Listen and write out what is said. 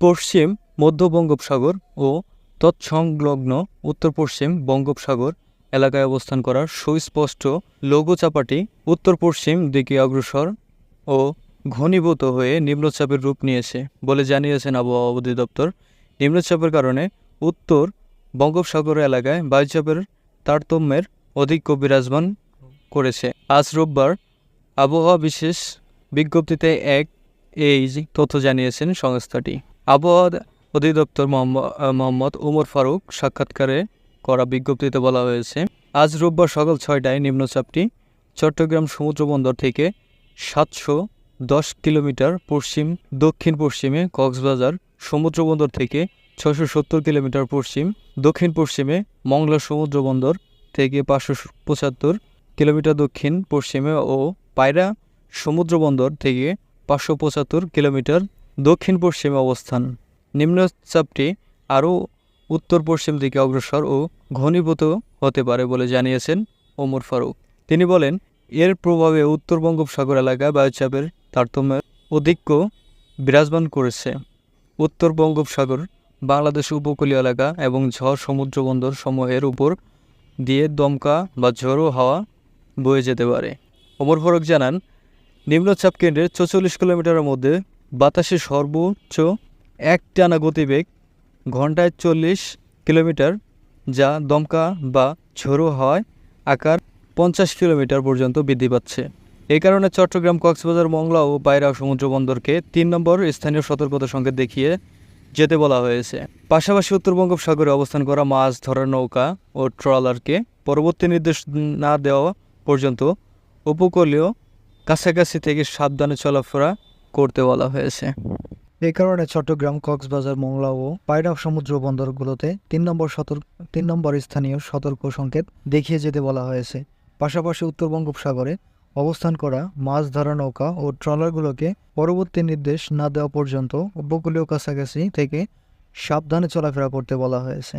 পশ্চিম মধ্য বঙ্গোপসাগর ও তৎসংলগ্ন উত্তর পশ্চিম বঙ্গোপসাগর এলাকায় অবস্থান করা সুস্পষ্ট লঘুচাপটি উত্তর পশ্চিম দিকে অগ্রসর ও ঘনীভূত হয়ে নিম্নচাপের রূপ নিয়েছে বলে জানিয়েছেন আবহাওয়া অধিদপ্তর। নিম্নচাপের কারণে উত্তর বঙ্গোপসাগর এলাকায় বায়ুচাপের তারতম্যের অধিক বিরাজমান করেছে। আজ রোববার আবহাওয়া বিশেষ বিজ্ঞপ্তিতে এই তথ্য জানিয়েছেন সংস্থাটি। আবহাওয়া অধিদপ্তর মোহাম্মদ ওমর ফারুক সাক্ষাৎকারে করা বিজ্ঞপ্তিতে বলা হয়েছে, আজ রোববার সকাল ৬টায় নিম্নচাপটি চট্টগ্রাম সমুদ্রবন্দর থেকে ৭১০ কিলোমিটার পশ্চিম দক্ষিণ পশ্চিমে, কক্সবাজার সমুদ্রবন্দর থেকে ৬৭০ কিলোমিটার পশ্চিম দক্ষিণ পশ্চিমে, মংলা সমুদ্রবন্দর থেকে ৫৭৫ কিলোমিটার দক্ষিণ পশ্চিমে ও পায়রা সমুদ্রবন্দর থেকে ৫৭৫ কিলোমিটার দক্ষিণ পশ্চিমে অবস্থান। নিম্নচাপটি আরও উত্তর পশ্চিম দিকে অগ্রসর ও ঘনীভূত হতে পারে বলে জানিয়েছেন ওমর ফারুক। তিনি বলেন, এর প্রভাবে উত্তর বঙ্গোপসাগর এলাকায় বায়ুচাপের তারতম্যের অধিক্য বিরাজমান করেছে। উত্তর বঙ্গোপসাগর, বাংলাদেশ উপকূলীয় এলাকা এবং ঝড় সমুদ্রবন্দর সমূহের উপর দিয়ে দমকা বা ঝোড়ো হাওয়া বয়ে যেতে পারে। ওমর ফারুক জানান, নিম্নচাপ কেন্দ্রের ৪৪ কিলোমিটারের মধ্যে বাতাসের সর্বোচ্চ একটানা গতিবেগ ঘন্টায় ৪০ কিলোমিটার, যা দমকা বা ঝোড়ো হাওয়ায় আকার ৫০ কিলোমিটার পর্যন্ত বৃদ্ধি পাচ্ছে। এই কারণে চট্টগ্রাম, কক্সবাজার, মংলা ও পায়রা সমুদ্রবন্দরকে ৩ নম্বর স্থানীয় সতর্কতা সংকেত দেখিয়ে যেতে বলা হয়েছে। পাশাপাশি উত্তর বঙ্গোপসাগরে অবস্থান করা মাছ ধরার নৌকা ও ট্রলারকে পরবর্তী নির্দেশ না দেওয়া পর্যন্ত উপকূলীয় কাছাকাছি থেকে সাবধানে চলাফেরা করতে বলা হয়েছে। এই কারণে চট্টগ্রাম, কক্সবাজার, মংলা ও পায়রা সমুদ্র বন্দরগুলোতে ৩ নম্বর স্থানীয় সতর্ক সংকেত দেখিয়ে যেতে বলা হয়েছে। পাশাপাশি উত্তর বঙ্গোপসাগরে অবস্থান করা মাছ ধরা নৌকা ও ট্রলারগুলোকে পরবর্তী নির্দেশ না দেওয়া পর্যন্ত উপকূলীয় কাছাকাছি থেকে সাবধানে চলাফেরা করতে বলা হয়েছে।